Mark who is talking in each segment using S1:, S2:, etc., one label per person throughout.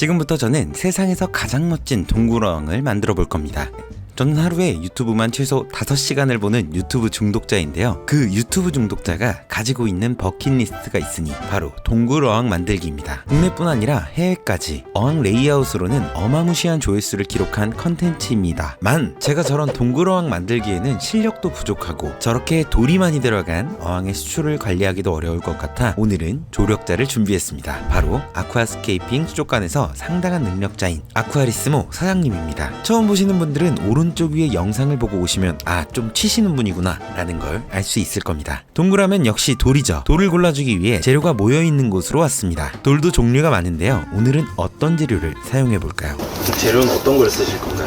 S1: 지금부터 저는 세상에서 가장 멋진 동굴 어항을 만들어 볼 겁니다. 저는 하루에 유튜브만 최소 5시간을 보는 유튜브 중독자인데요. 그 유튜브 중독자가 가지고 있는 버킷리스트가 있으니 바로 동굴 어항 만들기입니다. 국내뿐 아니라 해외까지 어항 레이아웃으로는 어마무시한 조회수를 기록한 컨텐츠입니다만 제가 저런 동굴 어항 만들기에는 실력도 부족하고 저렇게 돌이 많이 들어간 어항의 수초를 관리하기도 어려울 것 같아 오늘은 조력자를 준비했습니다. 바로 아쿠아스케이핑 수족관에서 상당한 능력자인 아쿠아리스모 사장님입니다. 처음 보시는 분들은 오른쪽 위에 영상을 보고 오시면 좀 치시는 분이구나 라는 걸 알 수 있을 겁니다. 동굴하면 역시 돌이죠. 돌을 골라주기 위해 재료가 모여있는 곳으로 왔습니다. 돌도 종류가 많은데요. 오늘은 어떤 재료를 사용해볼까요?
S2: 재료는 어떤 걸 쓰실 건가요?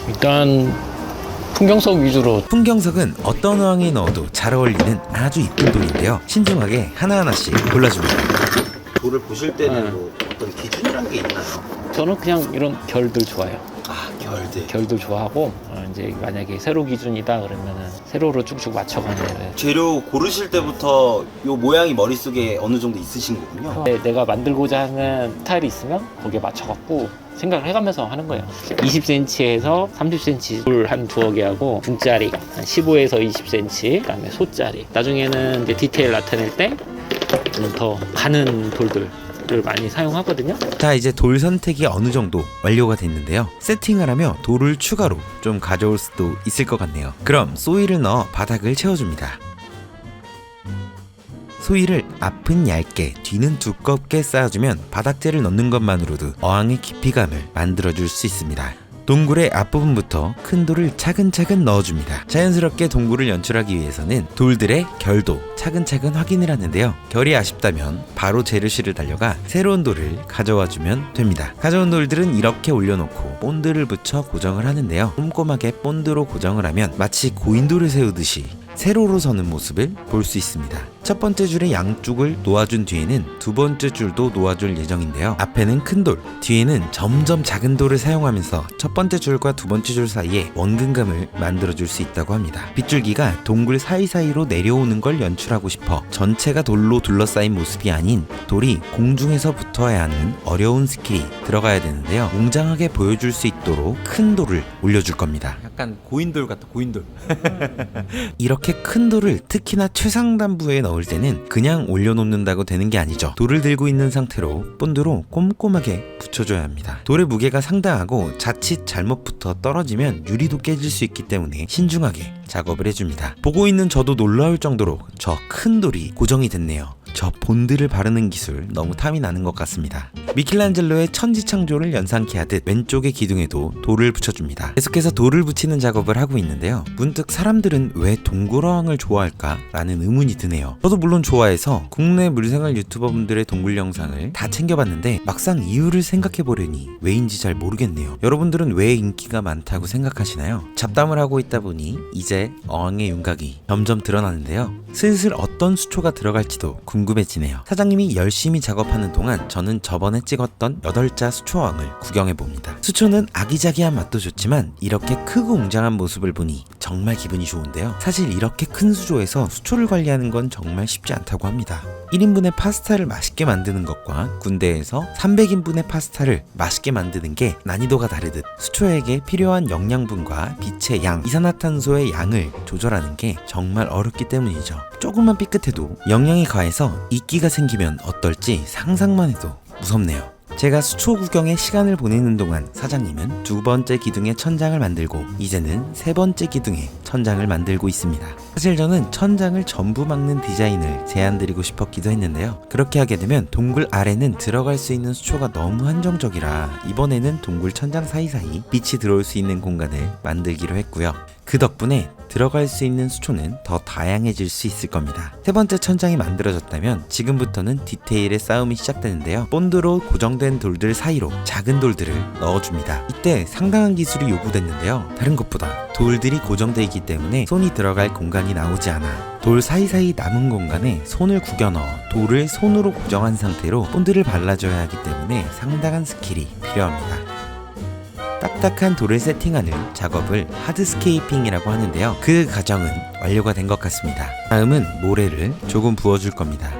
S3: 일단 풍경석 위주로.
S1: 풍경석은 어떤 어항에 넣어도 잘 어울리는 아주 이쁜 돌인데요. 신중하게 하나하나씩 골라줍니다.
S2: 돌을 보실 때는 뭐 어떤 기준이란 게 있나요?
S3: 저는 그냥 이런 결들 좋아해요.
S2: 결들.
S3: 결들 좋아하고 이제 만약에 세로 기준이다 그러면은 세로로 쭉쭉 맞춰가는.
S2: 재료 고르실 때부터 요 모양이 머릿속에 어느 정도 있으신 거군요.
S3: 내가 만들고자 하는 스타일이 있으면 거기에 맞춰갖고 생각을 해가면서 하는 거예요. 20cm에서 30cm 돌 한 두어 개하고 중짜리 한 15에서 20cm, 그다음에 소짜리. 나중에는 이제 디테일 나타낼 때 좀 더 가는 돌들을 많이 사용하거든요.
S1: 자, 이제 돌 선택이 어느 정도 완료가 됐는데요. 세팅을 하며 돌을 추가로 좀 가져올 수도 있을 것 같네요. 그럼 소일을 넣어 바닥을 채워줍니다. 소일을 앞은 얇게 뒤는 두껍게 쌓아주면 바닥재를 넣는 것만으로도 어항의 깊이감을 만들어줄 수 있습니다. 동굴의 앞부분부터 큰 돌을 차근차근 넣어줍니다. 자연스럽게 동굴을 연출하기 위해서는 돌들의 결도 차근차근 확인을 하는데요. 결이 아쉽다면 바로 재료실을 달려가 새로운 돌을 가져와주면 됩니다. 가져온 돌들은 이렇게 올려놓고 본드를 붙여 고정을 하는데요. 꼼꼼하게 본드로 고정을 하면 마치 고인돌을 세우듯이 세로로 서는 모습을 볼 수 있습니다. 첫 번째 줄의 양쪽을 놓아준 뒤에는 두 번째 줄도 놓아줄 예정인데요. 앞에는 큰 돌, 뒤에는 점점 작은 돌을 사용하면서 첫 번째 줄과 두 번째 줄 사이에 원근감을 만들어줄 수 있다고 합니다. 빗줄기가 동굴 사이사이로 내려오는 걸 연출하고 싶어 전체가 돌로 둘러싸인 모습이 아닌 돌이 공중에서 붙어야 하는 어려운 스킬이 들어가야 되는데요. 웅장하게 보여줄 수 있도록 큰 돌을 올려줄 겁니다. 약간 고인돌 같다, 고인돌. 이렇게 큰 돌을 특히나 최상단부에 넣을 때는 그냥 올려놓는다고 되는 게 아니죠. 돌을 들고 있는 상태로 본드로 꼼꼼하게 붙여줘야 합니다. 돌의 무게가 상당하고 자칫 잘못 붙어 떨어지면 유리도 깨질 수 있기 때문에 신중하게 작업을 해줍니다. 보고 있는 저도 놀라울 정도로 저 큰 돌이 고정이 됐네요. 저 본드를 바르는 기술 너무 탐이 나는 것 같습니다. 미켈란젤로의 천지창조를 연상케 하듯 왼쪽의 기둥에도 돌을 붙여줍니다. 계속해서 돌을 붙이는 작업을 하고 있는데요. 문득 사람들은 왜 동굴 어항을 좋아할까? 라는 의문이 드네요. 저도 물론 좋아해서 국내 물생활 유튜버분들의 동굴 영상을 다 챙겨봤는데 막상 이유를 생각해보려니 왜인지 잘 모르겠네요. 여러분들은 왜 인기가 많다고 생각하시나요? 잡담을 하고 있다 보니 이제 어항의 윤곽이 점점 드러나는데요. 슬슬 어떤 수초가 들어갈지도 궁금해지네요. 사장님이 열심히 작업하는 동안 저는 저번에 찍었던 8자 수초어항을 구경해봅니다. 수초는 아기자기한 맛도 좋지만 이렇게 크고 웅장한 모습을 보니 정말 기분이 좋은데요. 사실 이렇게 큰 수조에서 수초를 관리하는 건 정말 쉽지 않다고 합니다. 1인분의 파스타를 맛있게 만드는 것과 군대에서 300인분의 파스타를 맛있게 만드는 게 난이도가 다르듯 수초에게 필요한 영양분과 빛의 양, 이산화탄소의 양을 조절하는 게 정말 어렵기 때문이죠. 조금만 삐끗해도 영양이 과해서 이끼가 생기면 어떨지 상상만 해도 무섭네요. 제가 수초 구경에 시간을 보내는 동안 사장님은 두 번째 기둥의 천장을 만들고 이제는 세 번째 기둥의 천장을 만들고 있습니다. 사실 저는 천장을 전부 막는 디자인을 제안드리고 싶었기도 했는데요. 그렇게 하게 되면 동굴 아래는 들어갈 수 있는 수초가 너무 한정적이라 이번에는 동굴 천장 사이사이 빛이 들어올 수 있는 공간을 만들기로 했고요. 그 덕분에 들어갈 수 있는 수초는 더 다양해질 수 있을 겁니다. 세 번째 천장이 만들어졌다면 지금부터는 디테일의 싸움이 시작되는데요. 본드로 고정된 돌들 사이로 작은 돌들을 넣어줍니다. 이때 상당한 기술이 요구됐는데요. 다른 것보다 돌들이 고정되어 있기 때문에 손이 들어갈 공간이 나오지 않아 돌 사이사이 남은 공간에 손을 구겨 넣어 돌을 손으로 고정한 상태로 본드를 발라줘야 하기 때문에 상당한 스킬이 필요합니다. 딱딱한 돌을 세팅하는 작업을 하드스케이핑이라고 하는데요. 그 과정은 완료가 된 것 같습니다. 다음은 모래를 조금 부어줄 겁니다.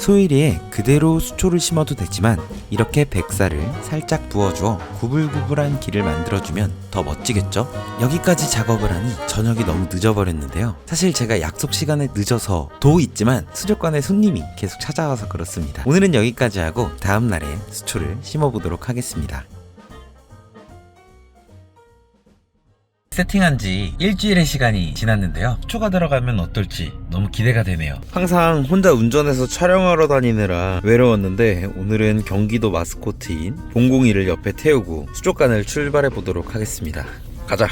S1: 소일 위에 그대로 수초를 심어도 되지만 이렇게 백사를 살짝 부어주어 구불구불한 길을 만들어주면 더 멋지겠죠? 여기까지 작업을 하니 저녁이 너무 늦어버렸는데요. 사실 제가 약속 시간에 늦어서 도 있지만 수족관에 손님이 계속 찾아와서 그렇습니다. 오늘은 여기까지 하고 다음날에 수초를 심어보도록 하겠습니다. 세팅한 지 일주일의 시간이 지났는데요. 수초가 들어가면 어떨지 너무 기대가 되네요. 항상 혼자 운전해서 촬영하러 다니느라 외로웠는데 오늘은 경기도 마스코트인 봉공이를 옆에 태우고 수족관을 출발해 보도록 하겠습니다. 가자!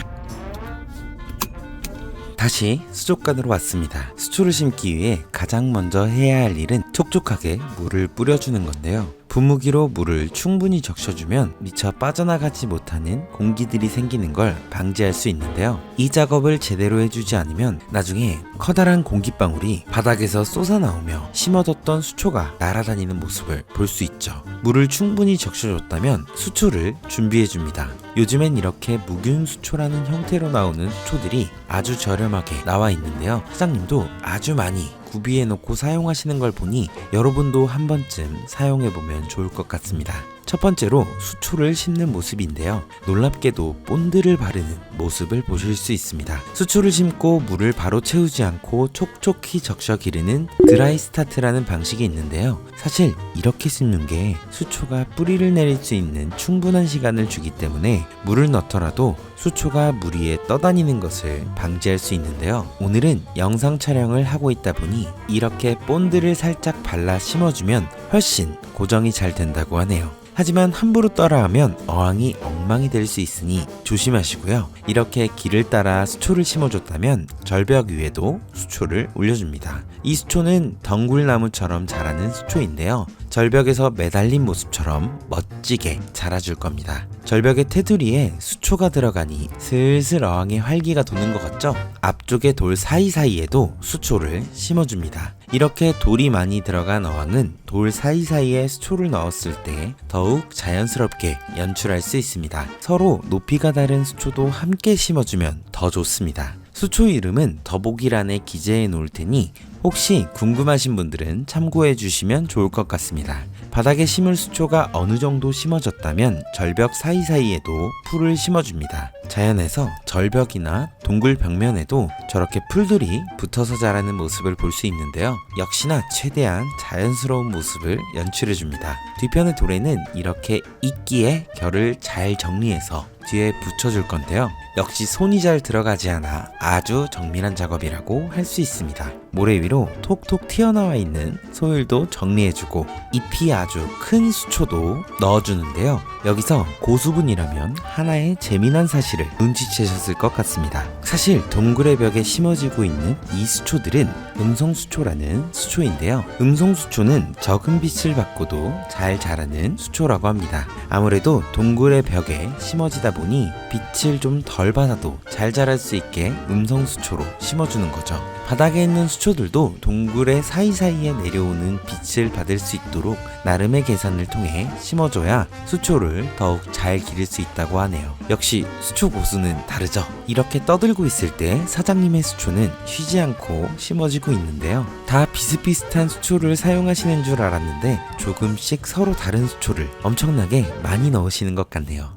S1: 다시 수족관으로 왔습니다. 수초를 심기 위해 가장 먼저 해야 할 일은 촉촉하게 물을 뿌려주는 건데요. 분무기로 물을 충분히 적셔주면 미처 빠져나가지 못하는 공기들이 생기는 걸 방지할 수 있는데요. 이 작업을 제대로 해주지 않으면 나중에 커다란 공기방울이 바닥에서 쏟아나오며 심어뒀던 수초가 날아다니는 모습을 볼 수 있죠. 물을 충분히 적셔줬다면 수초를 준비해줍니다. 요즘엔 이렇게 무균 수초라는 형태로 나오는 수초들이 아주 저렴하게 나와 있는데요. 사장님도 아주 많이 구비해놓고 사용하시는 걸 보니 여러분도 한 번쯤 사용해보면 좋을 것 같습니다. 첫 번째로 수초를 심는 모습인데요. 놀랍게도 본드를 바르는 모습을 보실 수 있습니다. 수초를 심고 물을 바로 채우지 않고 촉촉히 적셔 기르는 드라이 스타트라는 방식이 있는데요. 사실 이렇게 심는 게 수초가 뿌리를 내릴 수 있는 충분한 시간을 주기 때문에 물을 넣더라도 수초가 물 위에 떠다니는 것을 방지할 수 있는데요. 오늘은 영상 촬영을 하고 있다 보니 이렇게 본드를 살짝 발라 심어주면 훨씬 고정이 잘 된다고 하네요. 하지만 함부로 따라하면 어항이 엉망이 될 수 있으니 조심하시고요. 이렇게 길을 따라 수초를 심어줬다면 절벽 위에도 수초를 올려줍니다. 이 수초는 덩굴나무처럼 자라는 수초인데요. 절벽에서 매달린 모습처럼 멋지게 자라줄 겁니다. 절벽의 테두리에 수초가 들어가니 슬슬 어항에 활기가 도는 것 같죠? 앞쪽의 돌 사이사이에도 수초를 심어줍니다. 이렇게 돌이 많이 들어간 어항은 돌 사이사이에 수초를 넣었을 때 더욱 자연스럽게 연출할 수 있습니다. 서로 높이가 다른 수초도 함께 심어주면 더 좋습니다. 수초 이름은 더보기란에 기재해 놓을 테니 혹시 궁금하신 분들은 참고해 주시면 좋을 것 같습니다. 바닥에 심을 수초가 어느 정도 심어졌다면 절벽 사이사이에도 풀을 심어줍니다. 자연에서 절벽이나 동굴 벽면에도 저렇게 풀들이 붙어서 자라는 모습을 볼 수 있는데요. 역시나 최대한 자연스러운 모습을 연출해줍니다. 뒤편의 돌에는 이렇게 이끼의 결을 잘 정리해서 뒤에 붙여줄 건데요. 역시 손이 잘 들어가지 않아 아주 정밀한 작업이라고 할 수 있습니다. 모래 위로 톡톡 튀어나와 있는 소일도 정리해주고 잎이 아주 큰 수초도 넣어주는데요. 여기서 고수분이라면 하나의 재미난 사실을 눈치채셨을 것 같습니다. 사실 동굴의 벽에 심어지고 있는 이 수초들은 음성수초라는 수초인데요. 음성수초는 적은 빛을 받고도 잘 자라는 수초라고 합니다. 아무래도 동굴의 벽에 심어지다 보니 빛을 좀 덜 받아도 잘 자랄 수 있게 음성수초로 심어주는 거죠. 바닥에 있는 수초들도 동굴의 사이사이에 내려오는 빛을 받을 수 있도록 나름의 계산을 통해 심어줘야 수초를 더욱 잘 기를 수 있다고 하네요. 역시 수초 고수는 다르죠. 이렇게 떠들고 있을 때 사장님의 수초는 쉬지 않고 심어지고 있는데요. 다 비슷비슷한 수초를 사용하시는 줄 알았는데 조금씩 서로 다른 수초를 엄청나게 많이 넣으시는 것 같네요.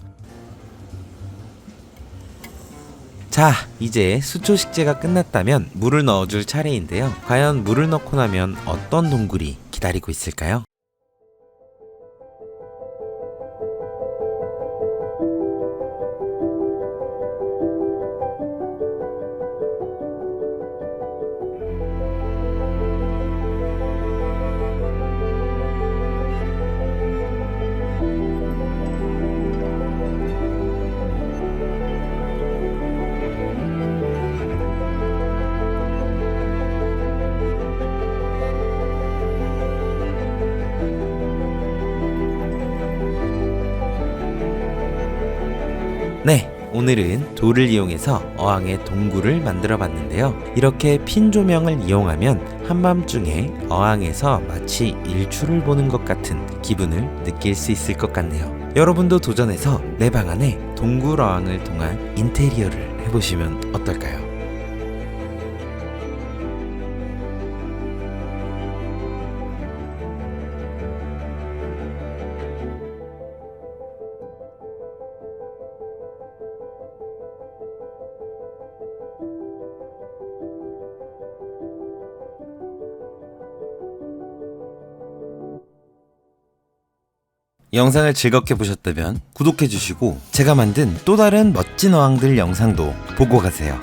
S1: 자, 이제 수초 식재가 끝났다면 물을 넣어줄 차례인데요. 과연 물을 넣고 나면 어떤 동굴이 기다리고 있을까요? 네, 오늘은 돌을 이용해서 어항의 동굴을 만들어 봤는데요. 이렇게 핀 조명을 이용하면 한밤중에 어항에서 마치 일출을 보는 것 같은 기분을 느낄 수 있을 것 같네요. 여러분도 도전해서 내 방 안에 동굴 어항을 통한 인테리어를 해보시면 어떨까요? 영상을 즐겁게 보셨다면 구독해주시고 제가 만든 또 다른 멋진 어항들 영상도 보고 가세요.